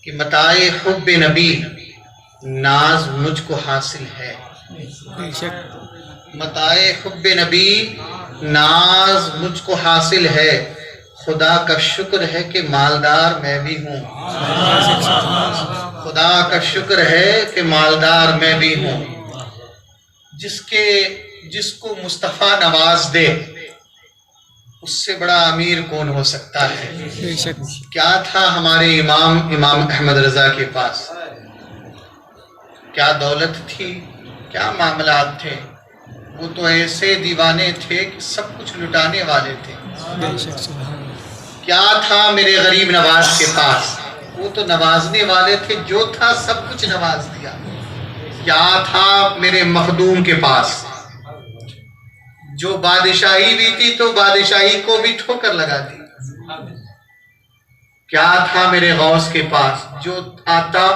کہ متاع حب نبی ناز مجھ کو حاصل ہے. متاع حب نبی ناز مجھ کو حاصل ہے. خدا کا شکر ہے کہ مالدار میں بھی ہوں. خدا کا شکر ہے کہ مالدار میں بھی ہوں. جس کو مصطفیٰ نواز دے اس سے بڑا امیر کون ہو سکتا ہے؟ کیا تھا ہمارے امام احمد رضا کے پاس؟ کیا دولت تھی؟ کیا معاملات تھے؟ وہ تو ایسے دیوانے تھے کہ سب کچھ لٹانے والے تھے. کیا تھا میرے غریب نواز کے پاس؟ وہ تو نوازنے والے تھے، جو تھا سب کچھ نواز دیا. کیا تھا میرے مخدوم کے پاس؟ جو بادشاہی بھی تھی تو بادشاہی کو بھی ٹھوکر لگا دی. کیا تھا میرے غوث کے پاس؟ جو آتا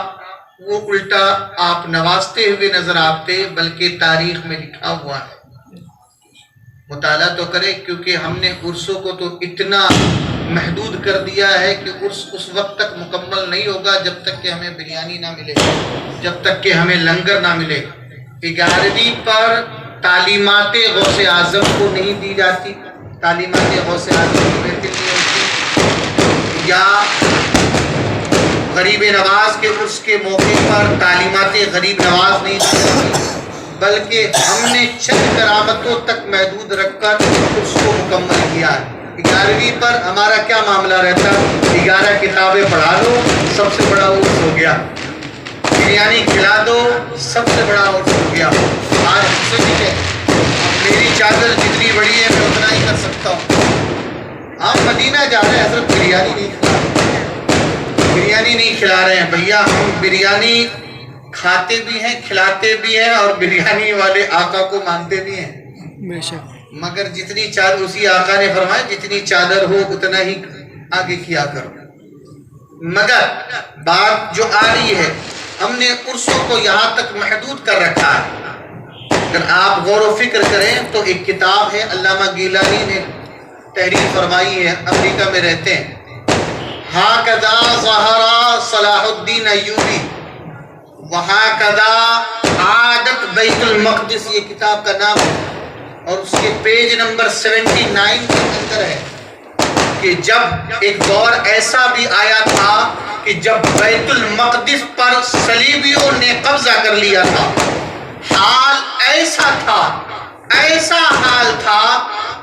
وہ الٹا آپ نوازتے ہوئے نظر آتے، بلکہ تاریخ میں لکھا ہوا ہے. مطالعہ تو کرے، کیونکہ ہم نے عرسوں کو تو اتنا محدود کر دیا ہے کہ عرس اس وقت تک مکمل نہیں ہوگا جب تک کہ ہمیں بریانی نہ ملے، جب تک کہ ہمیں لنگر نہ ملے. 11ویں پر تعلیمات غوث اعظم کو نہیں دی جاتی، تعلیمات غوث اعظم کو محفل نہیں ہوتی، یا غریب نواز کے عرس کے موقع پر تعلیمات غریب نواز نہیں دی جاتی، بلکہ ہم نے چند کرامتوں تک محدود رکھ کر اس کو مکمل کیا ہے. 11ویں پر ہمارا کیا معاملہ رہتا؟ 11 کتابیں پڑھا دو، سب سے بڑا عرس ہو گیا. بریانی کھلا دو، سب سے بڑا عرس ہو گیا. آج سے بھی ہے، میری چادر جتنی بڑی ہے میں اتنا ہی کر سکتا ہوں. آپ مدینہ جا رہے ہیں، حضرت بریانی نہیں کھلا رہے، بریانی نہیں کھلا رہے ہیں. بھیا ہم بریانی کھاتے بھی ہیں، کھلاتے بھی ہیں، اور بریانی والے آقا کو مانتے بھی ہیں. مگر جتنی چادر، اسی آقا نے فرمایا جتنی چادر ہو اتنا ہی آگے کیا کرو. مگر بات جو آ رہی ہے، ہم نے عرسوں کو یہاں تک محدود کر رکھا ہے. اگر آپ غور و فکر کریں تو ایک کتاب ہے، علامہ گیلانی نے تحریر فرمائی ہے، امریکہ میں رہتے ہیں. ہاکذا ظہر صلاح الدین ایوبی وہاکذا عادت بیت المقدس، یہ کتاب کا نام ہے، اور اس کے پیج نمبر 79 کے اندر ہے کہ جب ایک دور ایسا بھی آیا تھا کہ جب بیت المقدس پر صلیبیوں نے قبضہ کر لیا تھا. حال ایسا تھا، ایسا حال تھا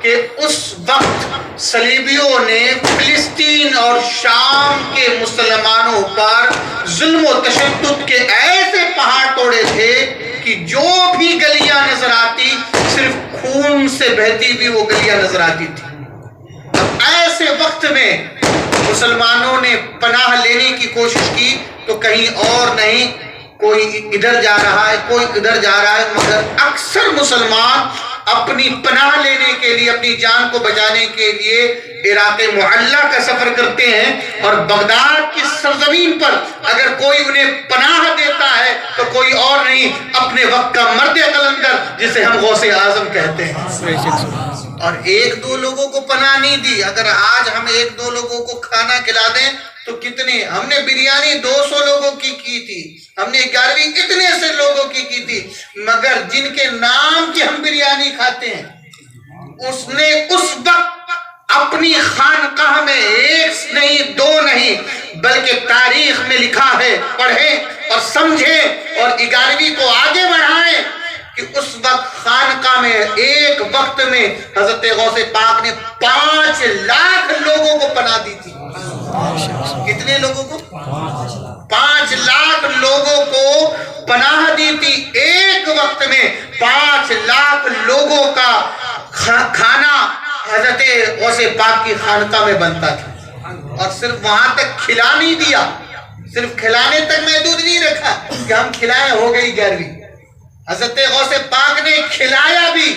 کہ اس وقت صلیبیوں نے فلسطین اور شام کے مسلمانوں پر ظلم و تشدد کے ایسے پہاڑ توڑے تھے کہ جو بھی گلیاں نظر آتی صرف خون سے بہتی ہوئی وہ گلیاں نظر آتی تھی. اب ایسے وقت میں مسلمانوں نے پناہ لینے کی کوشش کی تو کہیں اور نہیں، کوئی ادھر جا رہا ہے، کوئی ادھر جا رہا ہے، مگر اکثر مسلمان اپنی پناہ لینے کے لیے، اپنی جان کو بچانے کے لیے عراق معلیٰ کا سفر کرتے ہیں. اور بغداد کی سرزمین پر اگر کوئی انہیں پناہ دیتا ہے تو کوئی اور نہیں، اپنے وقت کا مرد قلندر جسے ہم غوث اعظم کہتے ہیں. اور ایک دو لوگوں کو پناہ نہیں دی. اگر آج ہم ایک دو لوگوں کو کھانا کھلا دیں تو کتنے، ہم نے بریانی 200 لوگوں کی تھی، ہم نے 11ویں اتنے سے لوگوں کی تھی، مگر جن کے نام کی ہم بریانی کھاتے ہیں اس نے اس وقت اپنی خانقاہ میں ایک نہیں، دو نہیں، بلکہ تاریخ میں لکھا ہے، پڑھیں اور سمجھیں اور 11ویں کو آگے بڑھائیں کہ اس وقت خانقاہ میں ایک وقت میں حضرت غوث پاک نے 5 لاکھ لوگوں کو پناہ دی تھی. کتنے لوگوں کو؟ 5 لاکھ لوگوں کو پناہ دی تھی. ایک وقت میں 5 لاکھ لوگوں کا کھانا حضرت غوث پاک کی خانقاہ میں بنتا تھا. اور صرف وہاں تک کھلا نہیں دیا، صرف کھلانے تک محدود نہیں رکھا کہ ہم کھلائے ہو گئی 11ویں. حضرت غوث پاک نے کھلایا بھی،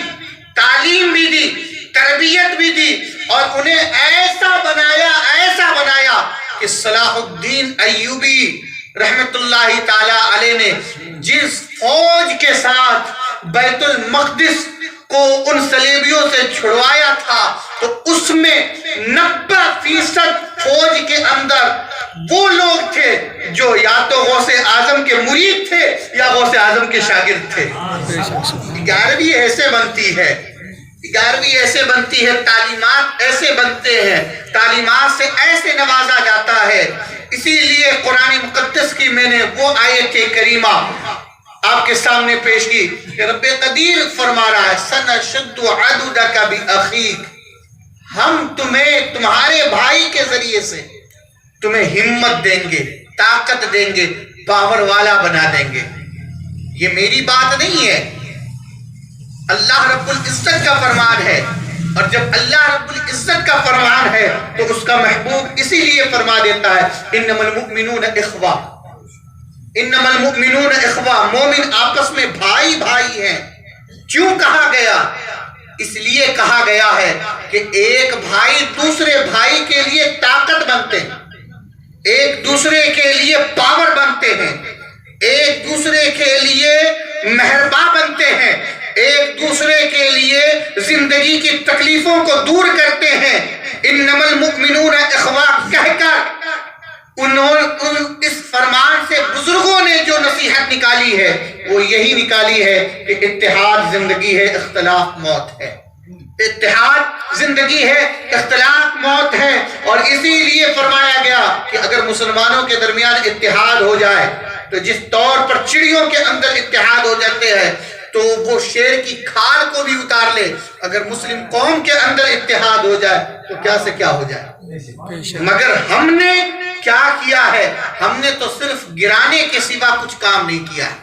تعلیم بھی دی، تربیت بھی دی، اور انہیں ایسا بنایا کہ صلاح الدین ایوبی رحمت اللہ تعالی علیہ نے جس فوج کے ساتھ بیت المقدس کو ان صلیبیوں سے چھڑوایا تھا تو اس میں 90% فوج کے اندر وہ لوگ تھے جو یا تو غوث اعظم کے مرید تھے یا غوث اعظم کے شاگرد تھے۔ 11ویں ایسے بنتی ہے، 11ویں ایسے بنتی ہے، تعلیمات ایسے بنتے ہیں، تعلیمات سے ایسے نوازا جاتا ہے۔ اسی لیے قرآن مقدس کی میں نے وہ آیت کریمہ آپ کے سامنے پیش کی کہ رب قدیر فرما رہا ہے سنشد عضدک بأخیک، ہم تمہیں تمہارے بھائی کے ذریعے سے تمہیں ہمت دیں گے، طاقت دیں گے، پاور والا بنا دیں گے۔ یہ میری بات نہیں ہے، اللہ رب العزت کا فرمان ہے، اور جب اللہ رب العزت کا فرمان ہے تو اس کا محبوب اسی لیے فرما دیتا ہے انما المؤمنون اخوہ، انما المؤمنون اخوہ، مومن آپس میں بھائی بھائی ہیں۔ کیوں کہا گیا؟ اس لیے کہا گیا ہے کہ ایک بھائی دوسرے بھائی کے لیے طاقت بنتے ہیں، ایک دوسرے کے لیے پاور بنتے ہیں، ایک دوسرے کے لیے مہرباں بنتے ہیں، ایک دوسرے کے لیے زندگی کی تکلیفوں کو دور کرتے ہیں۔ انما المؤمنون اخوہ کہہ کر اس فرمان سے بزرگوں نے جو نصیحت نکالی ہے وہ یہی نکالی ہے کہ اتحاد زندگی ہے، اختلاف موت ہے۔ اتحاد زندگی ہے، اختلاف موت ہے، اور اسی لیے فرمایا گیا کہ اگر مسلمانوں کے درمیان اتحاد ہو جائے تو جس طور پر چڑیوں کے اندر اتحاد ہو جاتے ہیں تو وہ شیر کی کھال کو بھی اتار لے، اگر مسلم قوم کے اندر اتحاد ہو جائے تو کیا سے کیا ہو جائے۔ مگر ہم نے کیا کیا ہے؟ ہم نے تو صرف گرانے کے سوا کچھ کام نہیں کیا ہے۔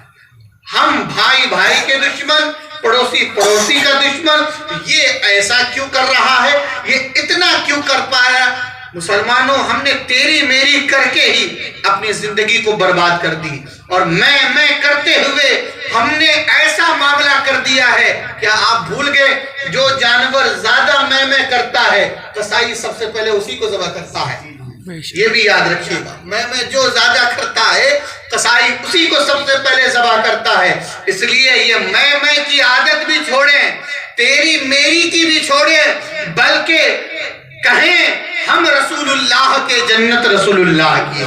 ہم بھائی بھائی کے دشمن، پڑوسی پڑوسی کا دشمن، یہ ایسا کیوں کر رہا ہے، یہ اتنا کیوں کر پایا۔ مسلمانوں، ہم نے تیری میری کر کے ہی اپنی زندگی کو برباد کر دی، اور میں کرتے ہوئے ہم نے ایسا معاملہ کر دیا ہے۔ کیا آپ بھول گئے جو جانور زیادہ میں کرتا ہے قصائی سب سے پہلے اسی کو ذبح کرتا ہے؟ یہ بھی یاد رکھیے گا، میں جو زیادہ کرتا ہے قصائی اسی کو سب سے پہلے ذبح کرتا ہے۔ اس لیے یہ میں کی عادت بھی چھوڑیں، تیری میری کی بھی چھوڑیں، بلکہ کہیں ہم رسول اللہ کے، جنت رسول اللہ کی۔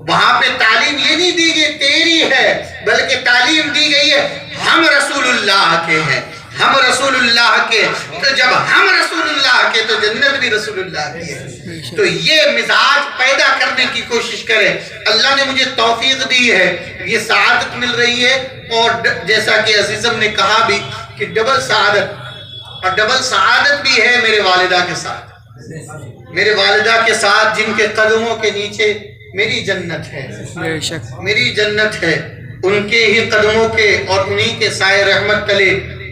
وہاں پہ تعلیم یہ نہیں دی گئی تیری ہے، بلکہ تعلیم دی گئی ہے ہم رسول اللہ کے ہیں، ہم رسول اللہ کے، تو جب ہم رسول اللہ کے تو جنت بھی رسول اللہ کی ہے۔ تو یہ مزاج پیدا کرنے کی کوشش کرے۔ اللہ نے مجھے توفیق دی ہے، یہ سعادت مل رہی ہے، اور جیسا کہ عزیزم نے کہا بھی کہ ڈبل سعادت، اور ڈبل سعادت بھی ہے میرے والدہ کے ساتھ، میرے والدہ کے ساتھ جن کے قدموں کے نیچے میری جنت ہے، میری جنت ہے، ان کے ہی قدموں کے اور انہی کے سائے رحمت تلے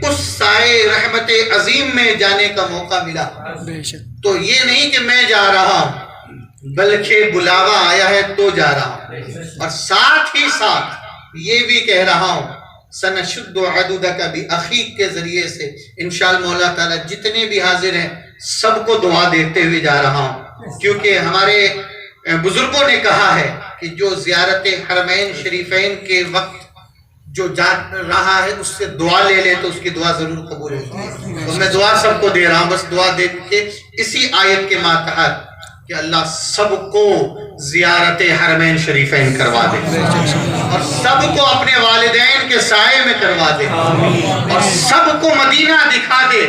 اس سائے رحمت عظیم میں جانے کا موقع ملا۔ تو یہ نہیں کہ میں جا رہا ہوں، بلکہ بلاوا آیا ہے تو جا رہا ہوں، اور ساتھ ہی ساتھ یہ بھی کہہ رہا ہوں سنشد عضدک بأخیک کے ذریعے سے انشاءاللہ مولا تعالیٰ جتنے بھی حاضر ہیں سب کو دعا دیتے ہوئے جا رہا ہوں، کیونکہ ہمارے بزرگوں نے کہا ہے کہ جو زیارت حرمین شریفین کے وقت جو جا رہا ہے اس سے دعا لے لے تو اس کی دعا ضرور قبول ہوتی ہے۔ تو میں دعا سب کو دے رہا ہوں، بس دعا دے کے اسی آیت کے ماتحت کہ اللہ سب کو زیارت حرمین شریفین کروا دے، اور سب کو اپنے والدین کے سائے میں کروا دے، اور سب کو مدینہ دکھا دے۔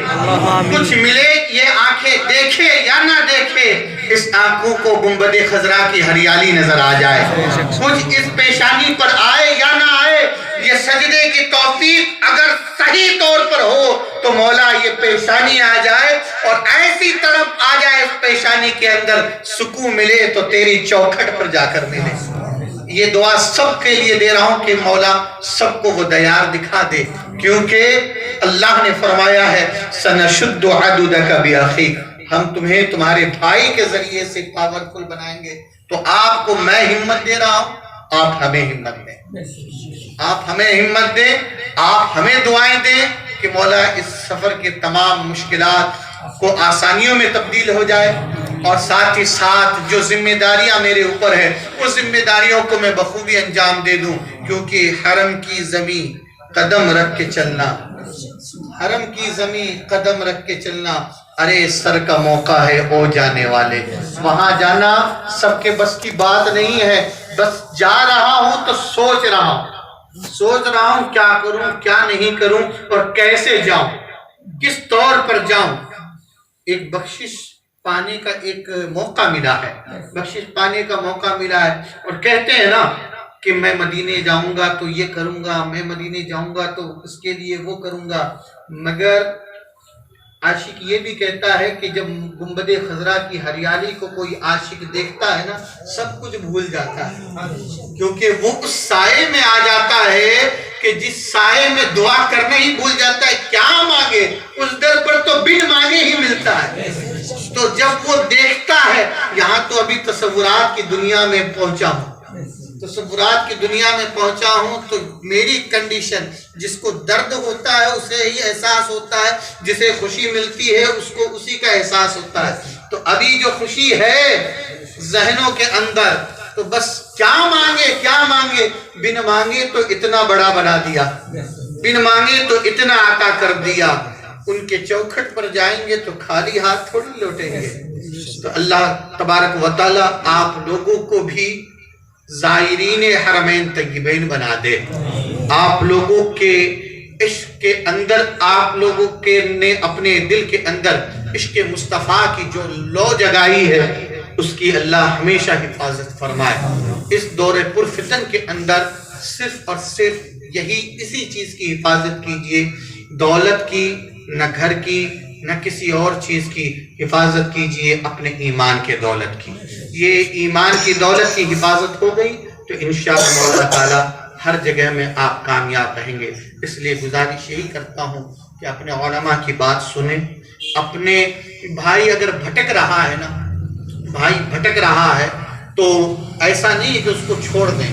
کچھ ملے یہ آنکھیں دیکھے یا نہ دیکھے، اس آنکھوں کو گنبد خضرا کی ہریالی نظر آ جائے، کچھ اس پیشانی پر آئے یا نہ آئے، یہ سجدے کی توفیق اگر صحیح طور پر ہو تو مولا یہ پیشانی آ جائے، اور ایسی طرف آ جائے اس پیشانی کے اندر سکون ملے تو تیری چوکھٹ پر جا کر ملے۔ یہ دعا سب کے لیے دے رہا ہوں کہ مولا سب کو وہ دیار دکھا دے، کیونکہ اللہ نے فرمایا ہے سنشد عضدک بأخیک، ہم تمہیں تمہارے بھائی کے ذریعے سے پاورفل بنائیں گے۔ تو آپ کو میں ہمت دے رہا ہوں، آپ ہمیں ہمت دیں، آپ ہمیں ہمت دیں، آپ ہمیں دعائیں دیں کہ مولا اس سفر کے تمام مشکلات کو آسانیوں میں تبدیل ہو جائے، اور ساتھ ہی ساتھ جو ذمہ داریاں میرے اوپر ہیں وہ ذمہ داریوں کو میں بخوبی انجام دے دوں، کیونکہ حرم کی زمین قدم رکھ کے چلنا، حرم کی زمین قدم رکھ کے چلنا، ارے سر کا موقع ہے او جانے والے، وہاں جانا سب کے بس کی بات نہیں ہے، بس جا رہا ہوں تو سوچ رہا ہوں کیا کروں کیا نہیں کروں اور کیسے جاؤں، کس طور پر جاؤں۔ ایک بخشش پانے کا ایک موقع ملا ہے، بخشش پانے کا موقع ملا ہے، اور کہتے ہیں نا کہ میں مدینے جاؤں گا تو یہ کروں گا، میں مدینے جاؤں گا تو اس کے لیے وہ کروں گا، مگر عاشق یہ بھی کہتا ہے کہ جب گنبد خضرا کی ہریالی کو کوئی عاشق دیکھتا ہے نا سب کچھ بھول جاتا ہے، کیونکہ وہ اس سائے میں آ جاتا ہے کہ جس سائے میں دعا کرنا ہی بھول جاتا ہے، کیا مانگے اس در پر تو بن مانگے ہی ملتا ہے۔ تو جب وہ دیکھتا ہے، یہاں تو ابھی تصورات کی دنیا میں پہنچا ہوں، تصورات کی دنیا میں پہنچا ہوں تو میری کنڈیشن، جس کو درد ہوتا ہے اسے ہی احساس ہوتا ہے، جسے خوشی ملتی ہے اس کو اسی کا احساس ہوتا ہے۔ تو ابھی جو خوشی ہے ذہنوں کے اندر، تو بس کیا مانگے، بن مانگے تو اتنا بڑا بنا دیا، بن مانگے تو اتنا عطا کر دیا۔ ان کے چوکھٹ پر جائیں گے تو خالی ہاتھ تھوڑی لوٹیں گے۔ تو اللہ تبارک و تعالی آپ لوگوں کو بھی زائرین حرمین طیبین بنا دے، آپ لوگوں کے عشق کے اندر، آپ لوگوں کے نے اپنے دل کے اندر عشق مصطفیٰ کی جو لو جگائی ہے اس کی اللہ ہمیشہ حفاظت فرمائے۔ اس دور پرفتن کے اندر صرف اور صرف یہی اسی چیز کی حفاظت کیجئے، دولت کی نہ، گھر کی نہ، کسی اور چیز کی حفاظت کیجئے، اپنے ایمان کے دولت کی۔ یہ ایمان کی دولت کی حفاظت ہو گئی تو انشاءاللہ مولا تعالی ہر جگہ میں آپ کامیاب رہیں گے۔ اس لیے گزارش یہی کرتا ہوں کہ اپنے علماء کی بات سنیں، اپنے بھائی اگر بھٹک رہا ہے نا، بھائی بھٹک رہا ہے تو ایسا نہیں کہ اس کو چھوڑ دیں۔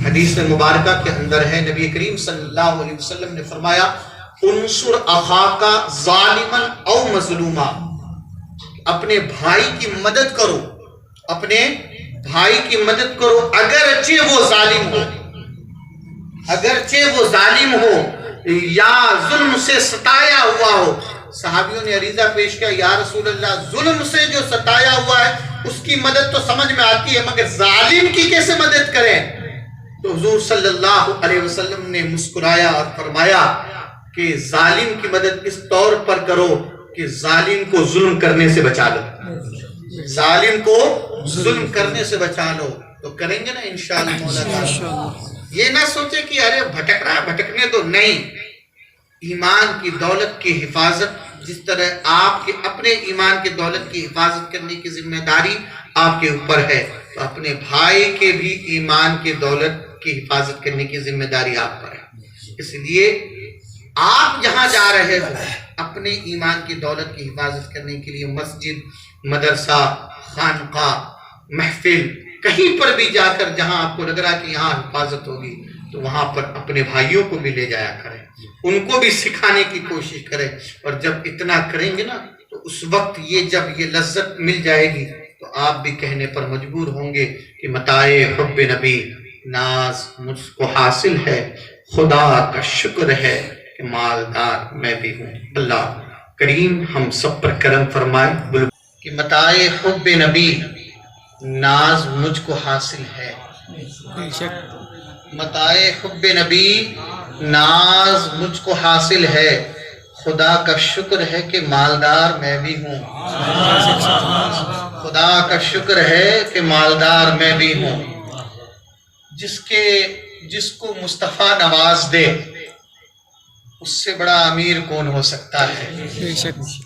حدیث مبارکہ کے اندر ہے، نبی کریم صلی اللہ علیہ وسلم نے فرمایا انصر اخاک ظالما او مظلوما، اپنے بھائی کی مدد کرو، اپنے بھائی کی مدد کرو اگرچہ وہ ظالم ہو، اگرچہ وہ ظالم ہو یا ظلم سے ستایا ہوا ہو۔ صحابیوں نے عریضہ پیش کیا، یا رسول اللہ ظلم سے جو ستایا ہوا ہے اس کی مدد تو سمجھ میں آتی ہے، مگر ظالم کی کیسے مدد کریں؟ تو حضور صلی اللہ علیہ وسلم نے مسکرایا اور فرمایا کہ ظالم کی مدد اس طور پر کرو کہ ظالم کو ظلم کرنے سے بچا لو، ظالم کو ظلم کرنے سے بچا لو۔ تو کریں گے نا انشاءاللہ مولا تعالی۔ یہ نہ سوچے کہ ارے بھٹک رہا ہے، بھٹکنے دو، نہیں۔ ایمان کی دولت کی حفاظت، جس طرح آپ کے اپنے ایمان کی دولت کی حفاظت کرنے کی ذمہ داری آپ کے اوپر ہے، تو اپنے بھائی کے بھی ایمان کی دولت کی حفاظت کرنے کی ذمہ داری آپ پر ہے۔ اس لیے آپ جہاں جا رہے ہو اپنے ایمان کی دولت کی حفاظت کرنے کے لیے مسجد، مدرسہ، خانقاہ، محفل، کہیں پر بھی جا کر جہاں آپ کو لگ رہا کہ یہاں حفاظت ہوگی تو وہاں پر اپنے بھائیوں کو بھی لے جایا کریں، ان کو بھی سکھانے کی کوشش کریں۔ اور جب اتنا کریں گے نا تو اس وقت جب یہ لذت مل جائے گی تو آپ بھی کہنے پر مجبور ہوں گے کہ متاع حب نبی ناز مجھ کو حاصل ہے، خدا کا شکر ہے کہ مالدار میں بھی ہوں۔ اللہ کریم ہم سب پر کرم فرمائے کہ متاع حب نبی ناز مجھ کو حاصل ہے، متاع حب نبی ناز مجھ کو حاصل ہے، خدا کا شکر ہے کہ مالدار میں بھی ہوں، خدا کا شکر ہے کہ مالدار میں بھی ہوں۔ جس کو مصطفیٰ نواز دے اس سے بڑا امیر کون ہو سکتا ہے؟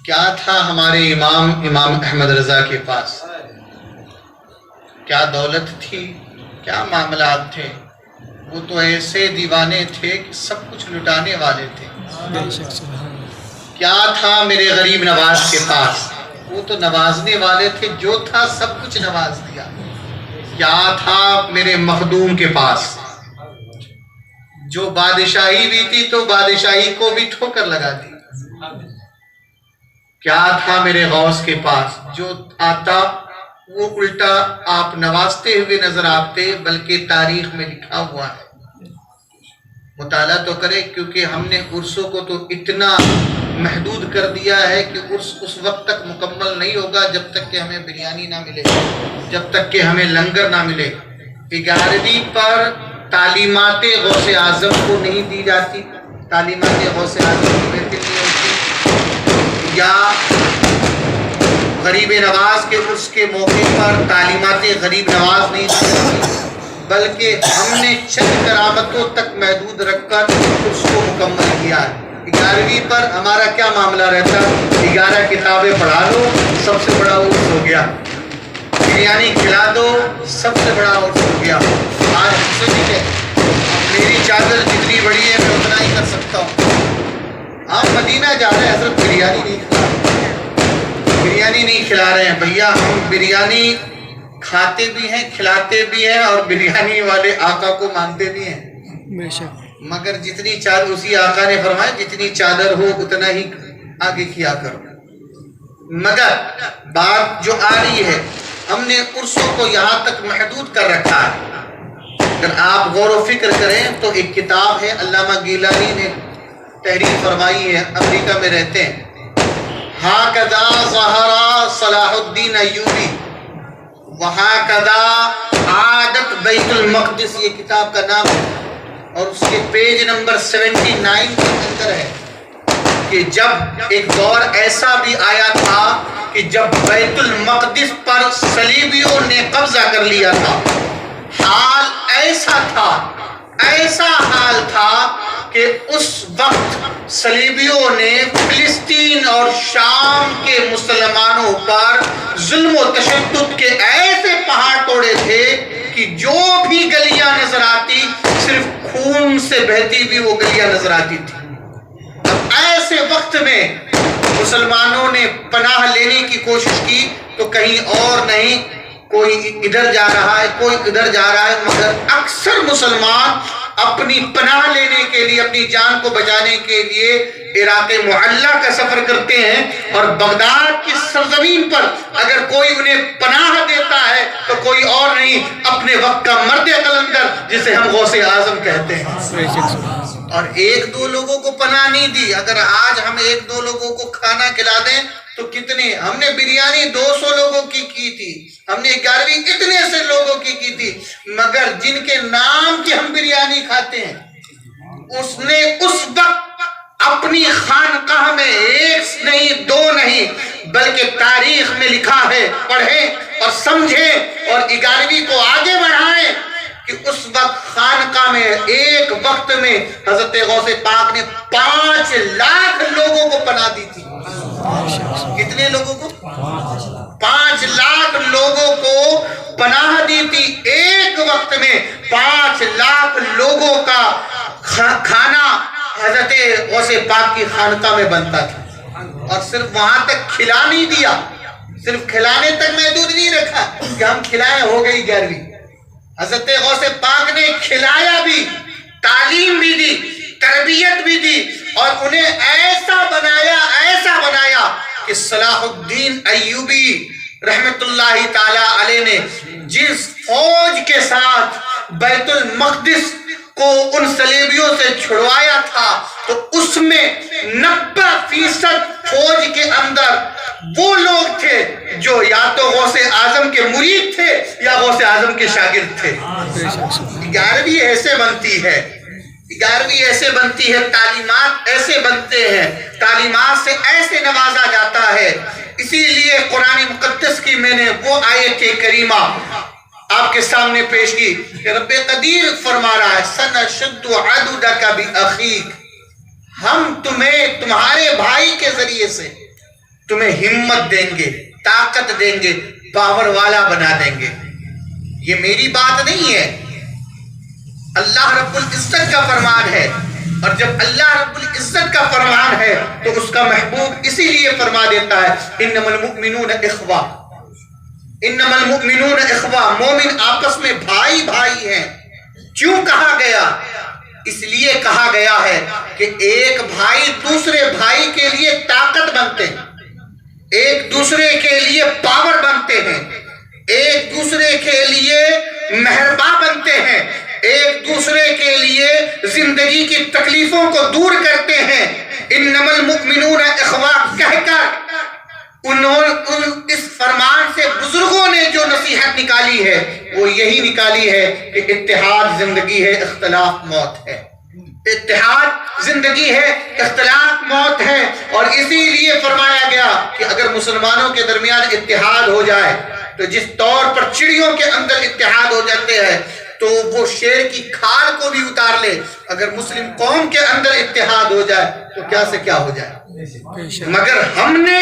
کیا تھا ہمارے امام احمد رضا کے پاس؟ کیا دولت تھی؟ کیا معاملات تھے؟ وہ تو ایسے دیوانے تھے کہ سب کچھ لٹانے والے تھے۔ کیا تھا میرے غریب نواز کے پاس؟ وہ تو نوازنے والے تھے، جو تھا سب کچھ نواز دیا۔ کیا تھا میرے مخدوم کے پاس؟ جو بادشاہی بھی تھی تو بادشاہی کو بھی ٹھوکر لگا دی۔ کیا تھا میرے غوث کے پاس؟ جو آتا وہ الٹا آپ نوازتے ہوئے نظر آتے، بلکہ تاریخ میں لکھا ہوا ہے۔ مطالعہ تو کرے، کیونکہ ہم نے عرسوں کو تو اتنا محدود کر دیا ہے کہ عرس اس وقت تک مکمل نہیں ہوگا جب تک کہ ہمیں بریانی نہ ملے، جب تک کہ ہمیں لنگر نہ ملے۔ 11ویں پر تعلیمات غوث اعظم کو نہیں دی جاتی، تعلیمات غوث اعظم کی محفل نہیں ہوتی، یا غریب نواز کے عرس کے موقع پر تعلیمات غریب نواز نہیں دی جاتی، بلکہ ہم نے چند کرامتوں تک محدود رکھ کر اس کو مکمل کیا ہے۔ 11ویں پر ہمارا کیا معاملہ رہتا ہے؟ 11 کتابیں پڑھا لو، سب سے بڑا عرس ہو گیا، بریانی کھلا دو، سب سے بڑا عرس ہو گیا۔ آج ہم سے نہیں ہے، میری چادر جتنی بڑی ہے میں اتنا ہی کر سکتا ہوں۔ آپ مدینہ جا رہے ہیں، حضرت بریانی نہیں کھلا رہے، بریانی نہیں کھلا رہے ہیں بھیا، ہم بریانی کھاتے بھی ہیں، کھلاتے بھی ہیں، اور بریانی والے آقا کو مانتے بھی ہیں، مگر جتنی چادر اسی آقا نے فرمایا جتنی چادر ہو اتنا ہی آگے کیا کرو۔ مگر بات جو آ رہی ہے، ہم نے عرصوں کو یہاں تک محدود کر رکھا ہے۔ اگر آپ غور و فکر کریں تو ایک کتاب ہے، علامہ گیلانی نے تحریر فرمائی ہے، امریکہ میں رہتے ہیں، هَكَذَا ظَهَرَ صلاح الدین ایوبی وَهَكَذَا عَادَتْ بیت المقدس، یہ کتاب کا نام ہے، اور اس کے پیج نمبر 79 کے اندر ہے کہ جب ایک دور ایسا بھی آیا تھا کہ جب بیت المقدس پر صلیبیوں نے قبضہ کر لیا تھا، حال ایسا تھا، ایسا حال تھا کہ اس وقت صلیبیوں نے فلسطین اور شام کے مسلمانوں پر ظلم و تشدد کے ایسے پہاڑ توڑے تھے کہ جو بھی گلیاں نظر آتی صرف خون سے بہتی بھی وہ گلیاں نظر آتی تھی۔ اب ایسے وقت میں مسلمانوں نے پناہ لینے کی کوشش کی تو کہیں اور نہیں، کوئی ادھر جا رہا ہے، کوئی ادھر جا رہا ہے، مگر اکثر مسلمان اپنی پناہ لینے کے لیے، اپنی جان کو بچانے کے لیے عراق معلیٰ کا سفر کرتے ہیں، اور بغداد کی سرزمین پر اگر کوئی انہیں پناہ دیتا ہے تو کوئی اور نہیں، اپنے وقت کا مرد قلندر جسے ہم غوث اعظم کہتے ہیں۔ اور ایک دو لوگوں کو پناہ نہیں دی، اگر آج ہم ایک دو لوگوں کو کھانا کھلا دیں تو کتنے، ہم نے بریانی 200 لوگوں کی تھی، ہم نے 11ویں اتنے سے لوگوں کی تھی، مگر جن کے نام کی ہم بریانی کھاتے ہیں، اس نے اس وقت اپنی خانقاہ میں ایک نہیں دو نہیں بلکہ تاریخ میں لکھا ہے، پڑھیں اور سمجھیں اور 11ویں کو آگے بڑھائیں کہ اس وقت خانقاہ میں ایک وقت میں حضرت غوث پاک نے 5 لاکھ لوگوں کو پناہ دی تھی۔ کتنے لوگوں کو؟ 5 لاکھ لوگوں کو پناہ دی تھی۔ ایک وقت میں 5 لاکھ لوگوں کا کھانا حضرت غوث پاک کی خانقاہ میں بنتا تھا، اور صرف وہاں تک کھلا نہیں دیا، صرف کھلانے تک محدود نہیں رکھا کہ ہم کھلائیں ہو گئی 11ویں۔ حضرت غوث پاک نے کھلایا بھی، تعلیم بھی دی، تربیت بھی دی، اور انہیں ایسا بنایا کہ صلاح الدین ایوبی رحمت اللہ تعالی علیہ نے جس فوج کے ساتھ بیت المقدس کو ان صلیبیوں سے چھڑوایا تھا تو اس میں 90% فوج کے اندر وہ لوگ تھے جو یا تو غوث اعظم کے مرید تھے یا غوث اعظم کے شاگرد تھے۔ 11ویں ایسے بنتی ہے، 11ویں ایسے بنتی ہے، تعلیمات ایسے بنتے ہیں، تعلیمات سے ایسے نوازا جاتا ہے۔ اسی لیے قرآن مقدس کی میں نے وہ آیت کریمہ آپ کے سامنے پیش کی کہ رب قدیر فرما رہا ہے سَنَشُدُّ عَضُدَكَ بِأَخِيكَ، ہم تمہیں تمہارے بھائی کے ذریعے سے تمہیں ہمت دیں گے، طاقت دیں گے، پاور والا بنا دیں گے۔ یہ میری بات نہیں ہے، اللہ رب العزت کا فرمان ہے، اور جب اللہ رب العزت کا فرمان ہے تو اس کا محبوب اسی لیے فرما دیتا ہے انما المؤمنون اخوہ، انما المؤمنون اخوہ، مومن آپس میں بھائی بھائی ہیں۔ کیوں کہا گیا؟ اس لیے کہا گیا ہے کہ ایک بھائی دوسرے بھائی کے لیے طاقت بنتے ہیں، ایک دوسرے کے لیے پاور بنتے ہیں، ایک دوسرے کے لیے مہرباں بنتے ہیں، ایک دوسرے کے لیے زندگی کی تکلیفوں کو دور کرتے ہیں۔ انما المؤمنون اخوہ کہہ کر اس فرمان سے بزرگوں نے جو نصیحت نکالی ہے وہ یہی نکالی ہے کہ اتحاد زندگی ہے، اختلاف موت ہے۔ اتحاد زندگی ہے، اختلاف موت ہے۔ اور اسی لیے فرمایا گیا کہ اگر مسلمانوں کے درمیان اتحاد ہو جائے تو جس طور پر چڑیوں کے اندر اتحاد ہو جاتے ہیں تو وہ شیر کی کھال کو بھی اتار لے، اگر مسلم قوم کے اندر اتحاد ہو جائے تو کیا سے کیا ہو جائے۔ مگر ہم نے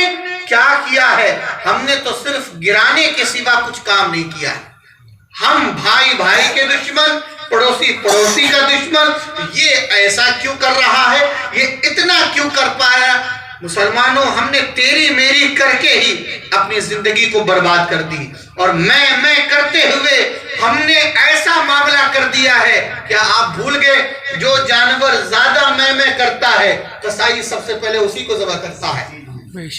کیا کیا ہے؟ ہم نے تو صرف گرانے کے سوا کچھ کام نہیں کیا ہے۔ ہم بھائی بھائی کے دشمن، پڑوسی پڑوسی کا دشمن، یہ ایسا کیوں کر رہا ہے، یہ اتنا کیوں کر پایا۔ مسلمانوں، ہم نے تیری میری کر کے ہی اپنی زندگی کو برباد کر دی، اور میں کرتے ہوئے ہم نے ایسا معاملہ کر دیا ہے۔ کیا آپ بھول گئے جو جانور زیادہ میں کرتا ہے قصائی سب سے پہلے اسی کو ذبح کرتا ہے؟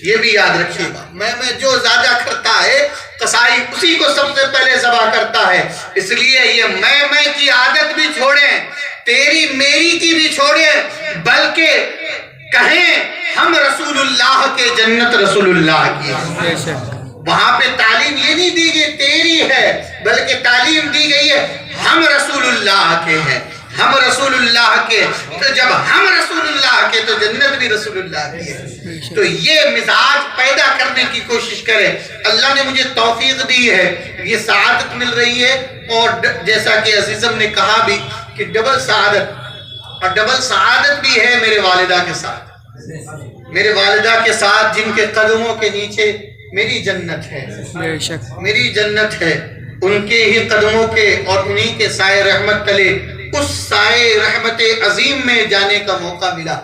یہ بھی یاد رکھیے گا، میں جو زیادہ کرتا ہے قصائی اسی کو سب سے پہلے ذبح کرتا ہے۔ اس لیے یہ میں کی عادت بھی چھوڑیں، تیری میری کی بھی چھوڑیں، بلکہ کہیں ہم رسول اللہ کے، جنت رسول اللہ کی۔ وہاں پہ تعلیم یہ نہیں دی گئی تیری ہے، بلکہ تعلیم دی گئی ہے ہم رسول اللہ کے ہیں، ہم رسول اللہ کے۔ تو جب ہم رسول اللہ کے تو جنت بھی رسول اللہ کی ہے۔ تو یہ مزاج پیدا کرنے کی کوشش کرے۔ اللہ نے مجھے توفیق دی ہے، یہ سعادت مل رہی ہے، اور جیسا کہ عزیزم نے کہا بھی کہ ڈبل سعادت، اور ڈبل سعادت بھی ہے میرے والدہ کے ساتھ، میرے والدہ کے ساتھ جن کے قدموں کے نیچے میری جنت ہے، میری جنت ہے۔ ان کے ہی قدموں کے اور انہی کے سائے رحمت تلے اس سائے رحمت عظیم میں جانے کا موقع ملا۔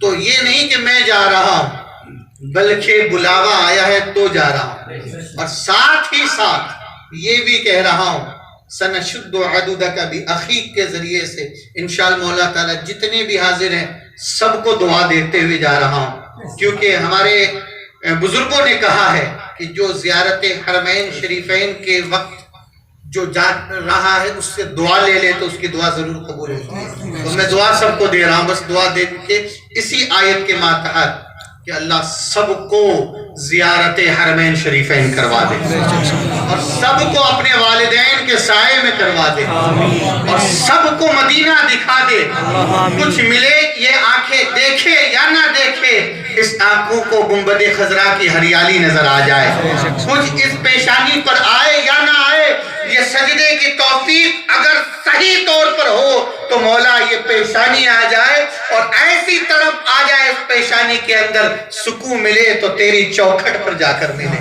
تو یہ نہیں کہ میں جا رہا ہوں، بلکہ بلاوا آیا ہے تو جا رہا ہوں، اور ساتھ ہی ساتھ یہ بھی کہہ رہا ہوں سنشد عدودک بأخیک کے ذریعے سے انشاءاللہ مولا تعالیٰ جتنے بھی حاضر ہیں سب کو دعا دیتے ہوئے جا رہا ہوں، کیونکہ ہمارے بزرگوں نے کہا ہے کہ جو زیارت حرمین شریفین کے وقت جو جا رہا ہے اس سے دعا لے لے تو اس کی دعا ضرور قبول ہوتی ہے۔ تو میں دعا سب کو دے رہا ہوں، بس دعا دے کے اسی آیت کے ماتحت کہ اللہ سب کو زیارت حرمین شریفین کروا دے، اور سب کو اپنے والدین کے سائے میں کروا دے، اور سب کو مدینہ دکھا دے۔ کچھ ملے یہ آنکھیں دیکھے یا نہ دیکھے، اس آنکھوں کو گنبد خضرا کی ہریالی نظر آ جائے، کچھ اس پیشانی پر آئے یا نہ آئے، یہ سجدے کی توفیق اگر صحیح طور پر ہو تو مولا یہ پیشانی آ جائے، اور ایسی طرف آ جائے اس پیشانی کے اندر سکون ملے تو تیری چوکھٹ پر جا کر ملے۔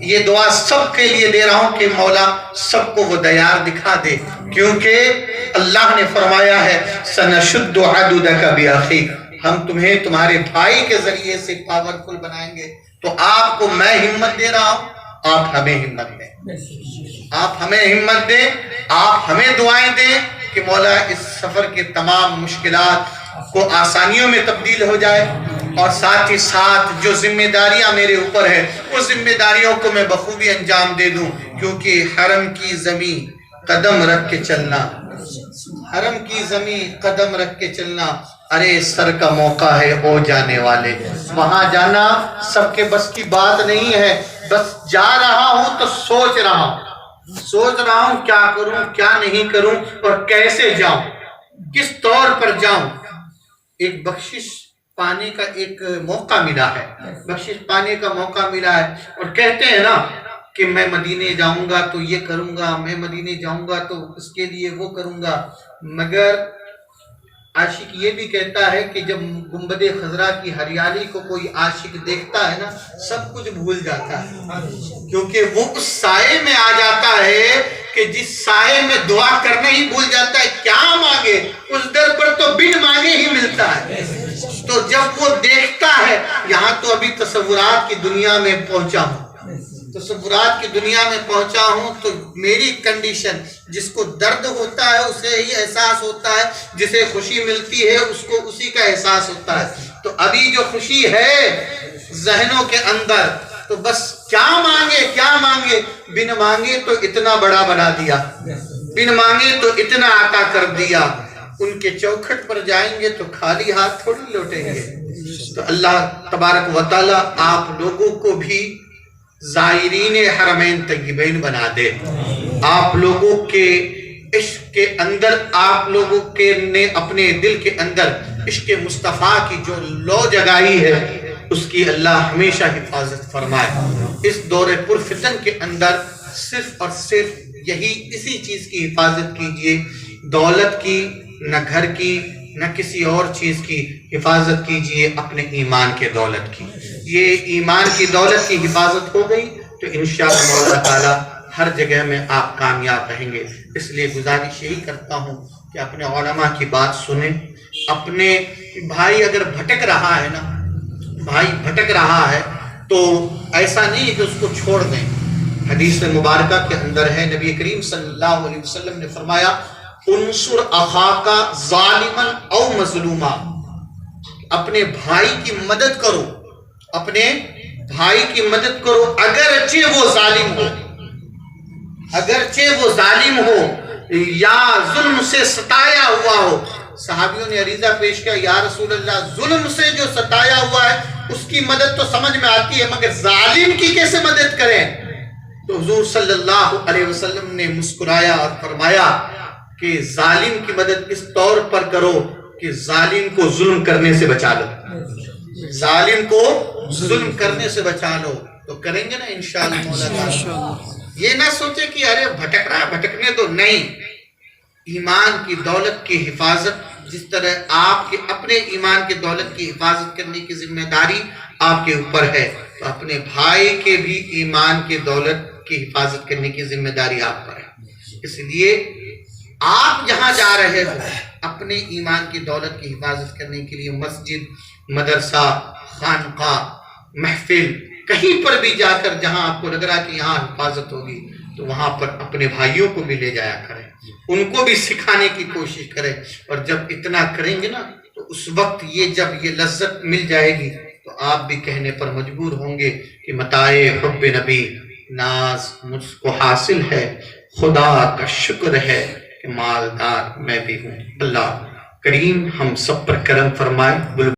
یہ دعا سب کے لیے دے رہا ہوں کہ مولا سب کو وہ دیار دکھا دے، کیونکہ اللہ نے فرمایا ہے سنشد عدودک بأخیک، ہم تمہیں تمہارے بھائی کے ذریعے سے پاورفل بنائیں گے۔ تو آپ کو میں ہمت دے رہا ہوں، آپ ہمیں ہمت دیں، آپ ہمیں ہمت دیں، آپ ہمیں دعائیں دیں کہ مولا اس سفر کے تمام مشکلات کو آسانیوں میں تبدیل ہو جائے، اور ساتھ ہی ساتھ جو ذمہ داریاں میرے اوپر ہے وہ ذمہ داریوں کو میں بخوبی انجام دے دوں، کیونکہ حرم کی زمین قدم رکھ کے چلنا، حرم کی زمین قدم رکھ کے چلنا، ارے سر کا موقع ہے او جانے والے، وہاں جانا سب کے بس کی بات نہیں ہے۔ بس جا رہا ہوں تو سوچ رہا ہوں کیا کروں کیا نہیں کروں اور کیسے جاؤں، کس طور پر جاؤں۔ ایک بخشش پانے کا ایک موقع ملا ہے، بخشش پانے کا موقع ملا ہے، اور کہتے ہیں نا کہ میں مدینے جاؤں گا تو یہ کروں گا، میں مدینے جاؤں گا تو اس کے لیے وہ کروں گا، مگر عاشق یہ بھی کہتا ہے کہ جب گنبد خضرا کی ہریالی کو کوئی عاشق دیکھتا ہے نا سب کچھ بھول جاتا ہے، کیونکہ وہ اس سائے میں آ جاتا ہے کہ جس سائے میں دعا کرنا ہی بھول جاتا ہے، کیا مانگے اس در پر تو بن مانگے ہی ملتا ہے۔ تو جب وہ دیکھتا ہے، یہاں تو ابھی تصورات کی دنیا میں پہنچا ہوں، تصورات کی دنیا میں پہنچا ہوں، تو میری کنڈیشن، جس کو درد ہوتا ہے اسے ہی احساس ہوتا ہے، جسے خوشی ملتی ہے اس کو اسی کا احساس ہوتا ہے۔ تو ابھی جو خوشی ہے ذہنوں کے اندر، تو بس کیا مانگے، بن مانگے تو اتنا بڑا بنا دیا، بن مانگے تو اتنا عطا کر دیا۔ ان کے چوکھٹ پر جائیں گے تو خالی ہاتھ تھوڑی لوٹیں گے، تو اللہ تبارک و تعالی آپ لوگوں کو بھی زائرین حرمین طیبین بنا دے. آپ لوگوں کے عشق کے اندر آپ لوگوں کے نے اپنے دل کے اندر عشق مصطفیٰ کی جو لو جگائی ہے اس کی اللہ ہمیشہ حفاظت فرمائے. اس دور پرفتن کے اندر صرف اور صرف یہی اسی چیز کی حفاظت کیجئے، دولت کی، نہ گھر کی، نہ کسی اور چیز کی حفاظت کیجئے، اپنے ایمان کے دولت کی. یہ ایمان کی دولت کی حفاظت ہو گئی تو انشاءاللہ مولا تعالیٰ ہر جگہ میں آپ کامیاب رہیں گے. اس لیے گزارش یہی کرتا ہوں کہ اپنے علماء کی بات سنیں. اپنے بھائی اگر بھٹک رہا ہے نا، بھائی بھٹک رہا ہے تو ایسا نہیں کہ اس کو چھوڑ دیں. حدیث مبارکہ کے اندر ہے، نبی کریم صلی اللہ علیہ وسلم نے فرمایا انصر اخاک ظالما او مظلوما، اپنے بھائی کی مدد کرو، اپنے بھائی کی مدد کرو اگرچہ وہ ظالم ہو، اگرچہ وہ ظالم ہو یا ظلم سے ستایا ہوا ہو. صحابیوں نے عریضہ پیش کیا، یا رسول اللہ ظلم سے جو ستایا ہوا ہے اس کی مدد تو سمجھ میں آتی ہے مگر ظالم کی کیسے مدد کریں؟ تو حضور صلی اللہ علیہ وسلم نے مسکرایا اور فرمایا کہ ظالم کی مدد اس طور پر کرو کہ ظالم کو ظلم کرنے سے بچا لو، ظالم کو ظلم کرنے سے بچا لو. تو کریں گے نا انشاءاللہ مولا تعالیٰ. یہ نہ سوچے کہ ارے بھٹک رہا ہے بھٹکنے دو، نہیں. ایمان کی دولت کی حفاظت جس طرح آپ کے اپنے ایمان کی دولت کی حفاظت کرنے کی ذمہ داری آپ کے اوپر ہے، تو اپنے بھائی کے بھی ایمان کی دولت کی حفاظت کرنے کی ذمہ داری آپ پر ہے. اس لیے آپ جہاں جا رہے ہو اپنے ایمان کی دولت کی حفاظت کرنے کے لیے مسجد، مدرسہ، خانقاہ، محفل، کہیں پر بھی جا کر جہاں آپ کو لگ رہا کہ یہاں حفاظت ہوگی تو وہاں پر اپنے بھائیوں کو بھی لے جایا کریں، ان کو بھی سکھانے کی کوشش کریں. اور جب اتنا کریں گے نا تو اس وقت جب یہ لذت مل جائے گی تو آپ بھی کہنے پر مجبور ہوں گے کہ متاع حب نبی ناز مجھ کو حاصل ہے، خدا کا شکر ہے کہ مالدار میں بھی ہوں. اللہ کریم ہم سب پر کرم فرمائے.